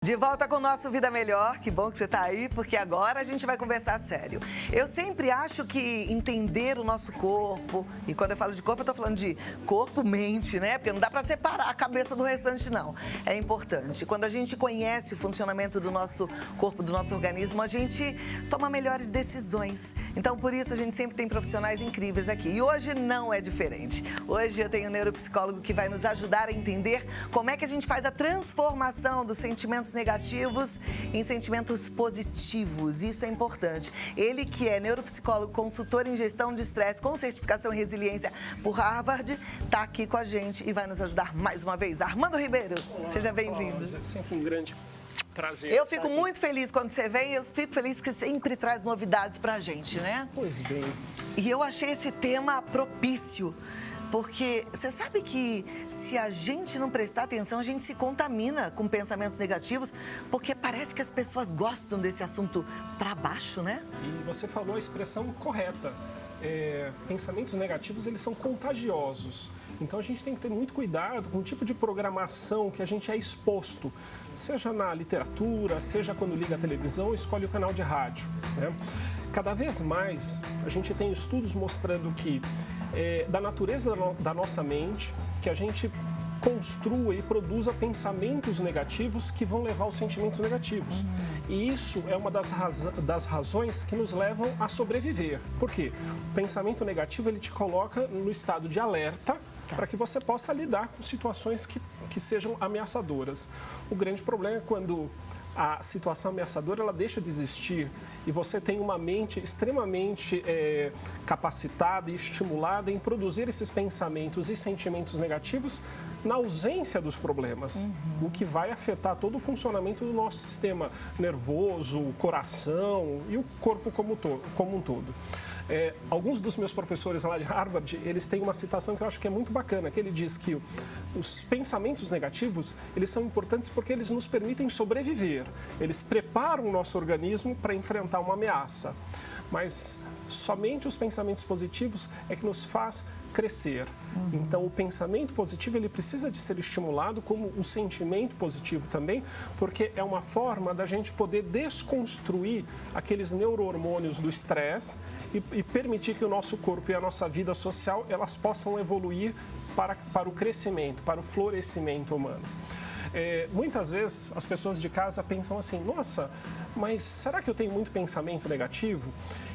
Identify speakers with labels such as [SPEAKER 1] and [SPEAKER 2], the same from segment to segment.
[SPEAKER 1] De volta com o nosso Vida Melhor, que bom que você está aí, porque agora a gente vai conversar sério. Eu sempre acho que entender o nosso corpo, e quando eu falo de corpo, eu estou falando de corpo, mente, né? Porque não dá para separar a cabeça do restante, não. É importante. Quando a gente conhece o funcionamento do nosso corpo, do nosso organismo, a gente toma melhores decisões. Então, por isso, a gente sempre tem profissionais incríveis aqui. E hoje não é diferente. Hoje eu tenho um neuropsicólogo que vai nos ajudar a entender como é que a gente faz a transformação dos sentimentos negativos em sentimentos positivos. Isso é importante. Ele que é neuropsicólogo, consultor em gestão de estresse com certificação em resiliência por Harvard, está aqui com a gente e vai nos ajudar mais uma vez. Armando Ribeiro,
[SPEAKER 2] olá,
[SPEAKER 1] seja bem-vindo.
[SPEAKER 2] É sempre um grande prazer.
[SPEAKER 1] Eu fico muito feliz quando você vem, eu fico feliz que sempre traz novidades pra gente, né?
[SPEAKER 2] Pois bem.
[SPEAKER 1] E eu achei esse tema propício. Porque você sabe que se a gente não prestar atenção, a gente se contamina com pensamentos negativos, porque parece que as pessoas gostam desse assunto para baixo, né?
[SPEAKER 2] E você falou a expressão correta. Pensamentos negativos, eles são contagiosos. Então a gente tem que ter muito cuidado com o tipo de programação que a gente é exposto, seja na literatura, seja quando liga a televisão, escolhe o canal de rádio, né? Cada vez mais a gente tem estudos mostrando que da natureza da nossa mente, que a gente construa e produza pensamentos negativos que vão levar aos sentimentos negativos. E isso é uma das razões que nos levam a sobreviver. Por quê? O pensamento negativo, ele te coloca no estado de alerta para que você possa lidar com situações que sejam ameaçadoras. O grande problema é quando a situação ameaçadora ela deixa de existir e você tem uma mente extremamente capacitada e estimulada em produzir esses pensamentos e sentimentos negativos na ausência dos problemas, o que vai afetar todo o funcionamento do nosso sistema nervoso, o coração e o corpo como um todo. Alguns dos meus professores lá de Harvard, eles têm uma citação que eu acho que é muito bacana, que ele diz que os pensamentos negativos, eles são importantes porque eles nos permitem sobreviver, eles preparam o nosso organismo para enfrentar uma ameaça, mas somente os pensamentos positivos é que nos faz crescer. Então, o pensamento positivo, ele precisa de ser estimulado, como o sentimento positivo também, porque é uma forma da gente poder desconstruir aqueles neurohormônios do estresse e permitir que o nosso corpo e a nossa vida social, elas possam evoluir para o crescimento, para o florescimento humano. Muitas vezes as pessoas de casa pensam assim, nossa, mas será que eu tenho muito pensamento negativo?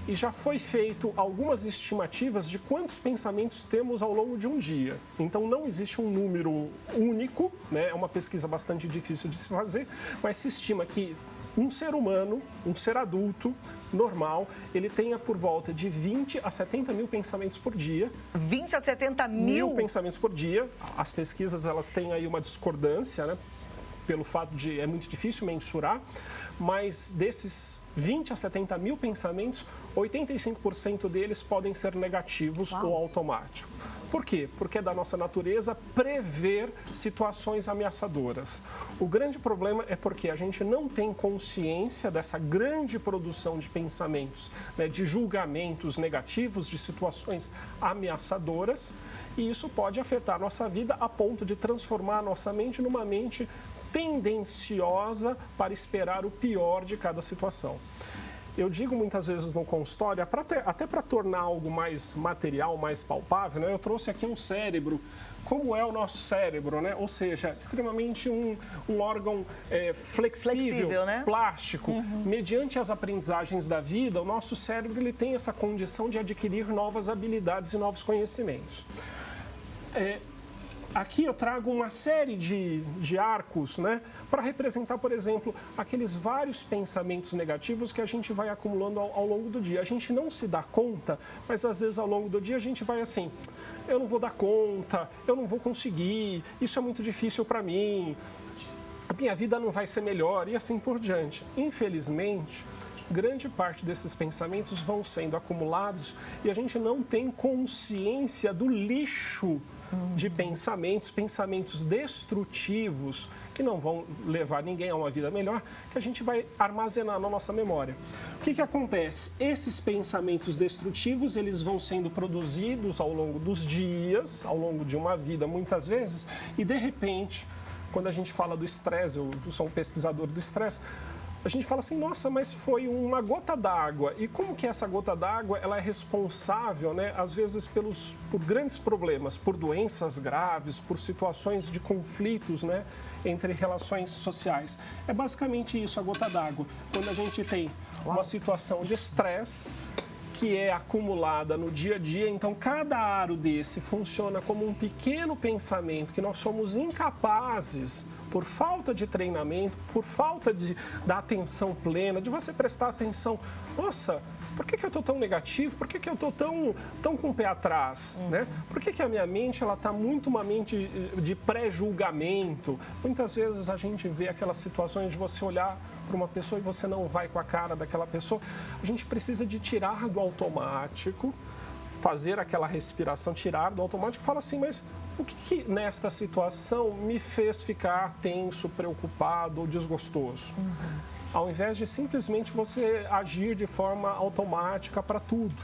[SPEAKER 2] E já foi feito algumas estimativas de quantos pensamentos temos ao longo de um dia. Então não existe um número único, né? É uma pesquisa bastante difícil de se fazer, mas se estima que um ser humano, um ser adulto, normal, ele tenha por volta de 20 a 70 mil pensamentos por dia.
[SPEAKER 1] 20 a 70 mil?
[SPEAKER 2] Pensamentos por dia. As pesquisas, elas têm aí uma discordância, né? Pelo fato de é muito difícil mensurar, mas desses 20 a 70 mil pensamentos, 85% deles podem ser negativos ou automáticos. Por quê? Porque é da nossa natureza prever situações ameaçadoras. O grande problema é porque a gente não tem consciência dessa grande produção de pensamentos, né, de julgamentos negativos, de situações ameaçadoras, e isso pode afetar a nossa vida a ponto de transformar a nossa mente numa mente tendenciosa para esperar o pior de cada situação. Eu digo muitas vezes no consultório, até para tornar algo mais material, mais palpável, né? Eu trouxe aqui um cérebro, como é o nosso cérebro, né? Ou seja, extremamente um órgão flexível, né? Plástico. Mediante as aprendizagens da vida, o nosso cérebro ele tem essa condição de adquirir novas habilidades e novos conhecimentos. Aqui eu trago uma série de arcos, né, para representar, por exemplo, aqueles vários pensamentos negativos que a gente vai acumulando ao longo do dia. A gente não se dá conta, mas às vezes ao longo do dia a gente vai assim, eu não vou dar conta, eu não vou conseguir, isso é muito difícil para mim, a minha vida não vai ser melhor e assim por diante. Infelizmente, grande parte desses pensamentos vão sendo acumulados e a gente não tem consciência do lixo de pensamentos destrutivos que não vão levar ninguém a uma vida melhor, que a gente vai armazenar na nossa memória. O que acontece? Esses pensamentos destrutivos, eles vão sendo produzidos ao longo dos dias, ao longo de uma vida muitas vezes, e de repente quando a gente fala do estresse, eu sou um pesquisador do estresse, a gente fala assim, nossa, mas foi uma gota d'água. E como que essa gota d'água ela é responsável, né, às vezes por grandes problemas, por doenças graves, por situações de conflitos, né, entre relações sociais. É basicamente isso, a gota d'água. Quando a gente tem uma situação de estresse que é acumulada no dia a dia, então cada aro desse funciona como um pequeno pensamento que nós somos incapazes, por falta de treinamento, por falta da atenção plena, de você prestar atenção. Nossa, por que eu estou tão negativo? Por que eu estou tão com o pé atrás? Né? Por que a minha mente está muito uma mente de pré-julgamento? Muitas vezes a gente vê aquelas situações de você olhar para uma pessoa e você não vai com a cara daquela pessoa. A gente precisa de tirar do automático, fazer aquela respiração, tirar do automático e falar assim, mas o que nesta situação me fez ficar tenso, preocupado ou desgostoso? Ao invés de simplesmente você agir de forma automática para tudo.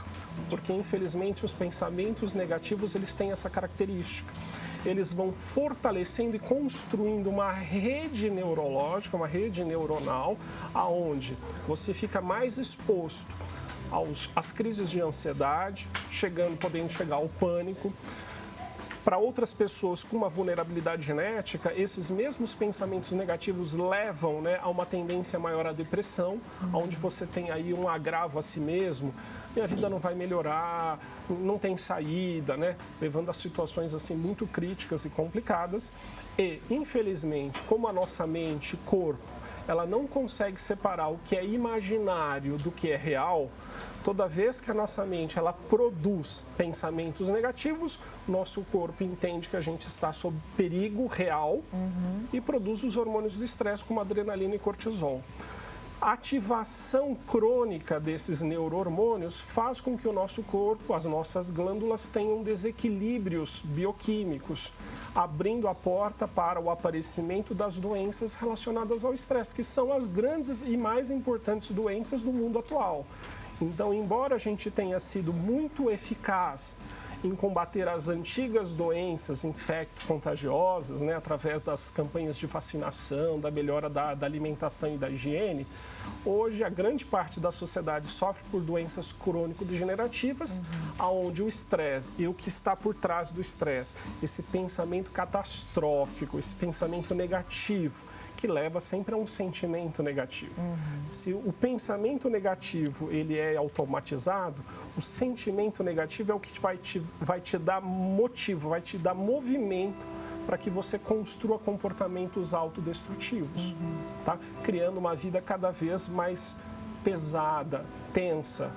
[SPEAKER 2] Porque, infelizmente, os pensamentos negativos, eles têm essa característica. Eles vão fortalecendo e construindo uma rede neurológica, uma rede neuronal, aonde você fica mais exposto às crises de ansiedade, podendo chegar ao pânico. Para outras pessoas com uma vulnerabilidade genética, esses mesmos pensamentos negativos levam, né, a uma tendência maior à depressão, onde você tem aí um agravo a si mesmo, minha vida não vai melhorar, não tem saída, né, levando a situações assim muito críticas e complicadas. E, infelizmente, como a nossa mente, corpo, ela não consegue separar o que é imaginário do que é real, toda vez que a nossa mente ela produz pensamentos negativos, nosso corpo entende que a gente está sob perigo real e produz os hormônios do estresse, como adrenalina e cortisol. A ativação crônica desses neurohormônios faz com que o nosso corpo, as nossas glândulas tenham desequilíbrios bioquímicos, abrindo a porta para o aparecimento das doenças relacionadas ao estresse, que são as grandes e mais importantes doenças do mundo atual. Então, embora a gente tenha sido muito eficaz em combater as antigas doenças infecto-contagiosas, né, através das campanhas de vacinação, da melhora da alimentação e da higiene, hoje a grande parte da sociedade sofre por doenças crônico-degenerativas, onde o estresse e o que está por trás do estresse, esse pensamento catastrófico, esse pensamento negativo, que leva sempre a um sentimento negativo. Se o pensamento negativo ele é automatizado, o sentimento negativo é o que vai te dar motivo, vai te dar movimento para que você construa comportamentos autodestrutivos, tá? Criando uma vida cada vez mais pesada, tensa.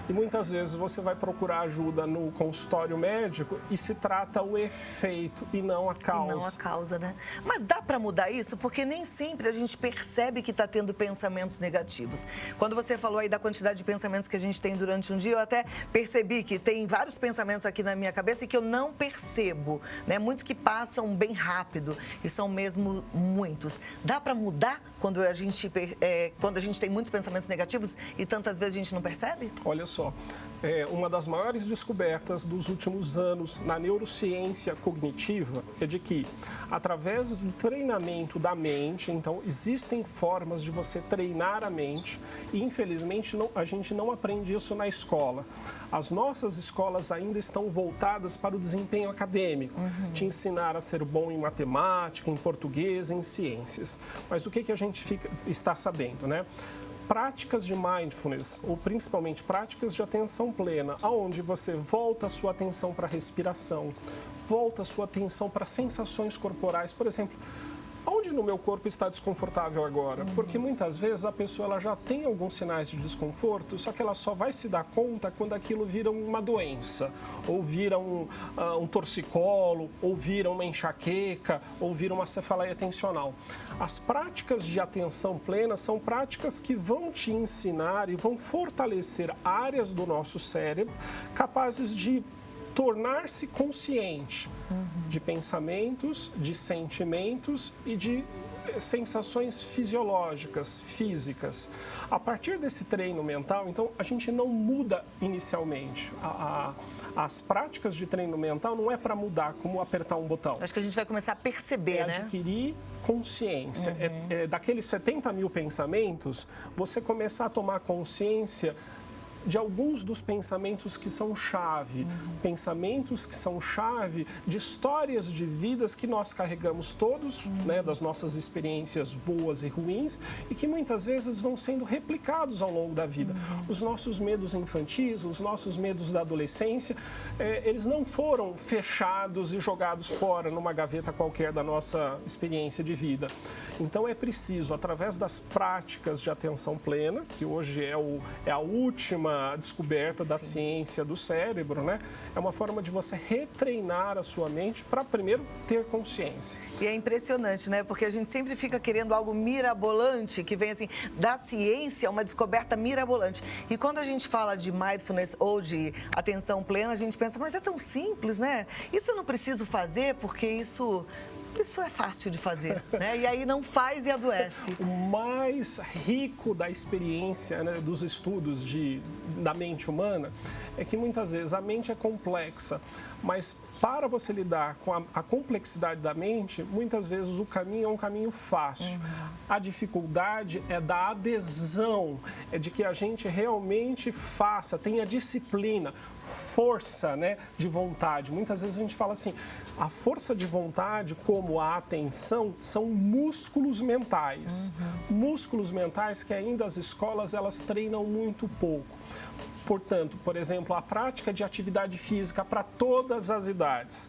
[SPEAKER 2] E muitas vezes você vai procurar ajuda no consultório médico e se trata o efeito e não a causa.
[SPEAKER 1] Não a causa, né? Mas dá para mudar isso? Porque nem sempre a gente percebe que está tendo pensamentos negativos. Quando você falou aí da quantidade de pensamentos que a gente tem durante um dia, eu até percebi que tem vários pensamentos aqui na minha cabeça e que eu não percebo, né? Muitos que passam bem rápido e são mesmo muitos. Dá para mudar quando a gente tem muitos pensamentos negativos e tantas vezes a gente não percebe?
[SPEAKER 2] Olha só, uma das maiores descobertas dos últimos anos na neurociência cognitiva é de que, através do treinamento da mente, então, existem formas de você treinar a mente e, infelizmente, a gente não aprende isso na escola. As nossas escolas ainda estão voltadas para o desempenho acadêmico, te ensinar a ser bom em matemática, em português, em ciências. Mas o que a gente está sabendo, né? Práticas de mindfulness, ou principalmente práticas de atenção plena, onde você volta a sua atenção para a respiração, volta a sua atenção para sensações corporais. Por exemplo, onde no meu corpo está desconfortável agora? Porque muitas vezes a pessoa ela já tem alguns sinais de desconforto, só que ela só vai se dar conta quando aquilo vira uma doença, ou vira um torcicolo, ou vira uma enxaqueca, ou vira uma cefaleia tensional. As práticas de atenção plena são práticas que vão te ensinar e vão fortalecer áreas do nosso cérebro capazes de tornar-se consciente de pensamentos, de sentimentos e de sensações fisiológicas, físicas. A partir desse treino mental, então, a gente não muda inicialmente. As práticas de treino mental não é para mudar, como apertar um botão.
[SPEAKER 1] Acho que a gente vai começar a perceber, né?
[SPEAKER 2] Adquirir consciência. Daqueles 70 mil pensamentos, você começar a tomar consciência de alguns dos pensamentos que são chave, pensamentos que são chave de histórias de vidas que nós carregamos todos, né, das nossas experiências boas e ruins, e que muitas vezes vão sendo replicados ao longo da vida. Os nossos medos infantis, os nossos medos da adolescência, eles não foram fechados e jogados fora numa gaveta qualquer da nossa experiência de vida. Então é preciso, através das práticas de atenção plena, que hoje é a última descoberta da ciência do cérebro, né? É uma forma de você retreinar a sua mente para primeiro ter consciência.
[SPEAKER 1] E é impressionante, né? Porque a gente sempre fica querendo algo mirabolante, que vem assim, da ciência, uma descoberta mirabolante. E quando a gente fala de mindfulness ou de atenção plena, a gente pensa, mas é tão simples, né? Isso eu não preciso fazer porque isso é fácil de fazer, né? E aí não faz e adoece.
[SPEAKER 2] O mais rico da experiência, né, dos estudos da mente humana é que muitas vezes a mente é complexa, mas para você lidar com a complexidade da mente, muitas vezes o caminho é um caminho fácil. A dificuldade é da adesão, é de que a gente realmente faça, tenha disciplina, força, né, de vontade. Muitas vezes a gente fala assim, a força de vontade, como a atenção, são músculos mentais. Músculos mentais que ainda as escolas elas treinam muito pouco. Portanto, por exemplo, a prática de atividade física para todas as idades,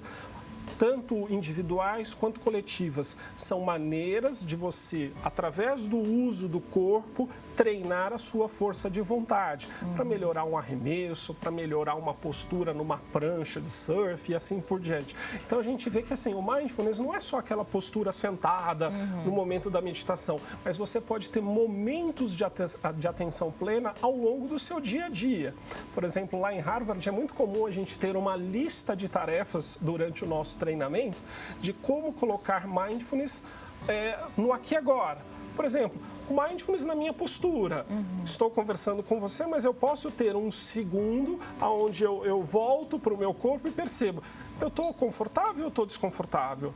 [SPEAKER 2] tanto individuais quanto coletivas, são maneiras de você, através do uso do corpo, treinar a sua força de vontade, para melhorar um arremesso, para melhorar uma postura numa prancha de surf e assim por diante. Então a gente vê que assim, o mindfulness não é só aquela postura sentada no momento da meditação, mas você pode ter momentos de atenção plena ao longo do seu dia a dia. Por exemplo, lá em Harvard é muito comum a gente ter uma lista de tarefas durante o nosso treinamento de como colocar mindfulness no aqui e agora. Por exemplo, mindfulness na minha postura. Estou conversando com você, mas eu posso ter um segundo onde eu volto para o meu corpo e percebo, eu estou confortável ou estou desconfortável?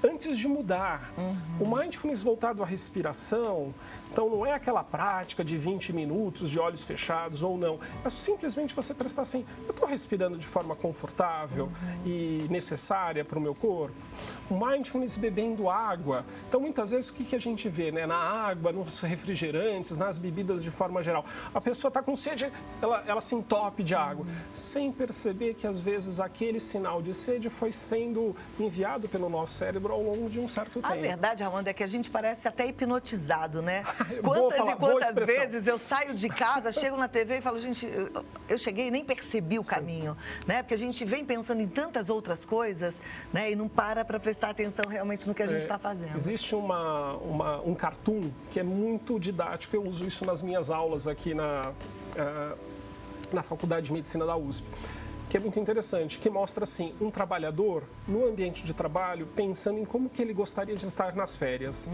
[SPEAKER 2] Antes de mudar, o mindfulness voltado à respiração, então não é aquela prática de 20 minutos de olhos fechados ou não, é simplesmente você prestar assim, eu estou respirando de forma confortável e necessária para o meu corpo. O mindfulness bebendo água, então muitas vezes o que a gente vê, né? Na água, nos refrigerantes, nas bebidas de forma geral, a pessoa está com sede, ela se entope de água, sem perceber que às vezes aquele sinal de sede foi sendo enviado pelo nosso cérebro ao longo de um certo tempo.
[SPEAKER 1] A verdade, Amanda, é que a gente parece até hipnotizado, né? Quantas vezes eu saio de casa, chego na TV e falo, gente, eu cheguei e nem percebi o caminho, né? Porque a gente vem pensando em tantas outras coisas, né? E não para prestar atenção realmente no que a gente está fazendo.
[SPEAKER 2] Existe um cartoon que é muito didático, eu uso isso nas minhas aulas aqui na Faculdade de Medicina da USP. Que é muito interessante, que mostra assim, um trabalhador no ambiente de trabalho pensando em como que ele gostaria de estar nas férias.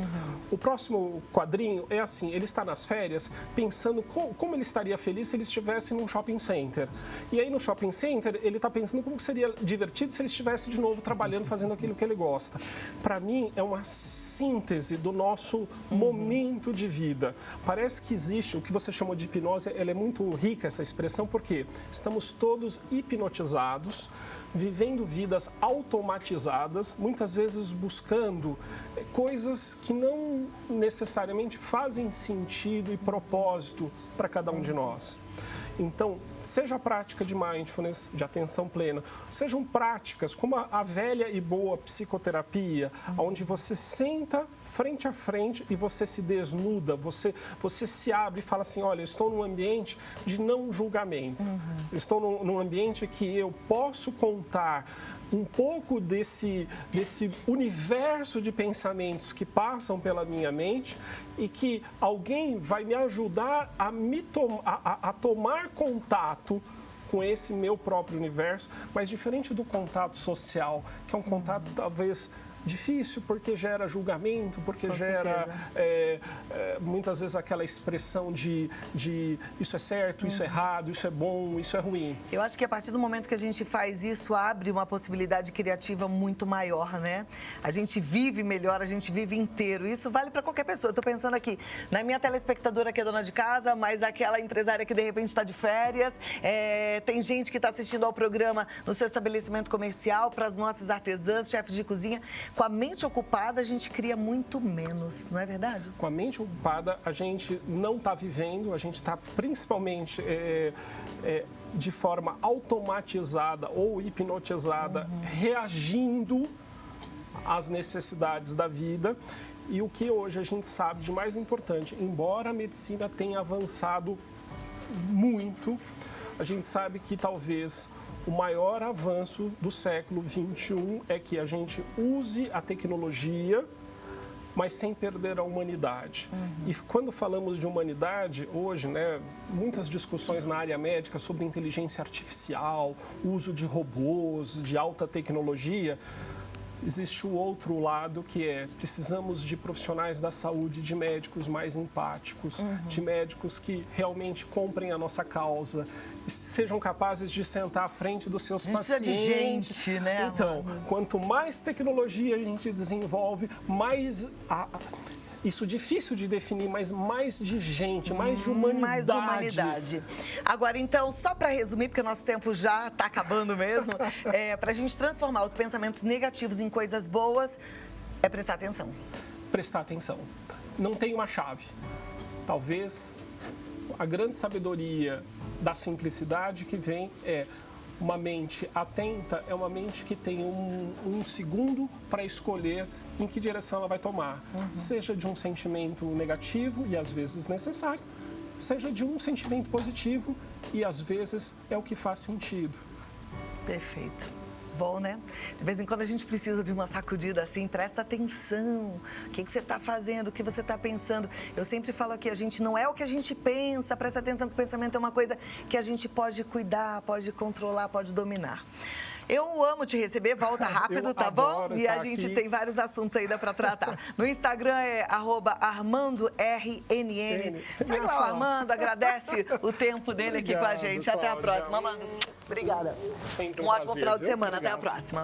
[SPEAKER 2] O próximo quadrinho é assim, ele está nas férias pensando como ele estaria feliz se ele estivesse num shopping center. E aí no shopping center ele está pensando como seria divertido se ele estivesse de novo trabalhando, fazendo aquilo que ele gosta. Para mim é uma síntese do nosso momento de vida. Parece que existe, o que você chamou de hipnose, ela é muito rica essa expressão, porque estamos todos hipnotizados, vivendo vidas automatizadas, muitas vezes buscando coisas que não necessariamente fazem sentido e propósito para cada um de nós. Então, seja a prática de mindfulness, de atenção plena, sejam práticas como a velha e boa psicoterapia, onde você senta frente a frente e você se desnuda, você se abre e fala assim, olha, eu estou num ambiente de não julgamento, estou num ambiente que eu posso contar um pouco desse universo de pensamentos que passam pela minha mente e que alguém vai me ajudar a tomar contato com esse meu próprio universo, mas diferente do contato social, que é um contato talvez difícil porque gera julgamento, porque
[SPEAKER 1] Com
[SPEAKER 2] gera muitas vezes aquela expressão de isso é certo, isso é errado, isso é bom, isso é ruim.
[SPEAKER 1] Eu acho que a partir do momento que a gente faz isso, abre uma possibilidade criativa muito maior, né? A gente vive melhor, a gente vive inteiro. Isso vale para qualquer pessoa. Eu estou pensando aqui na minha telespectadora que é dona de casa, mas aquela empresária que de repente está de férias. Tem gente que está assistindo ao programa no seu estabelecimento comercial, para as nossas artesãs, chefes de cozinha. Com a mente ocupada, a gente cria muito menos, não é verdade?
[SPEAKER 2] Com a mente ocupada, a gente não está vivendo, a gente está principalmente de forma automatizada ou hipnotizada, reagindo às necessidades da vida. E o que hoje a gente sabe de mais importante, embora a medicina tenha avançado muito, a gente sabe que talvez o maior avanço do século XXI é que a gente use a tecnologia, mas sem perder a humanidade. E quando falamos de humanidade, hoje, né, muitas discussões na área médica sobre inteligência artificial, uso de robôs, de alta tecnologia. Existe o outro lado, que precisamos de profissionais da saúde, de médicos mais empáticos, de médicos que realmente comprem a nossa causa, sejam capazes de sentar à frente dos seus pacientes.
[SPEAKER 1] Precisa de gente, né?
[SPEAKER 2] Então, quanto mais tecnologia a gente desenvolve, mais... Isso é difícil de definir, mas mais de gente, mais de humanidade.
[SPEAKER 1] Mais humanidade. Agora, então, só para resumir, porque o nosso tempo já está acabando mesmo, para a gente transformar os pensamentos negativos em coisas boas, é prestar atenção.
[SPEAKER 2] Prestar atenção. Não tem uma chave. Talvez a grande sabedoria da simplicidade que vem uma mente atenta, é uma mente que tem um segundo para escolher em que direção ela vai tomar. Seja de um sentimento negativo e às vezes necessário, seja de um sentimento positivo e às vezes é o que faz sentido.
[SPEAKER 1] Perfeito. Bom, né? De vez em quando a gente precisa de uma sacudida assim, presta atenção. O que você está fazendo, o que você está pensando. Eu sempre falo aqui, a gente não é o que a gente pensa, presta atenção que o pensamento é uma coisa que a gente pode cuidar, pode controlar, pode dominar. Eu amo te receber, volta rápido, tá bom? E a gente tem vários assuntos ainda para tratar. No Instagram é @ArmandoRNN. Segue lá o Armando, agradece o tempo dele aqui com a gente. Até a próxima, Armando. Obrigada.
[SPEAKER 2] Sempre
[SPEAKER 1] Um ótimo
[SPEAKER 2] prazer,
[SPEAKER 1] final de
[SPEAKER 2] viu?
[SPEAKER 1] semana.
[SPEAKER 2] Obrigado.
[SPEAKER 1] Até a próxima.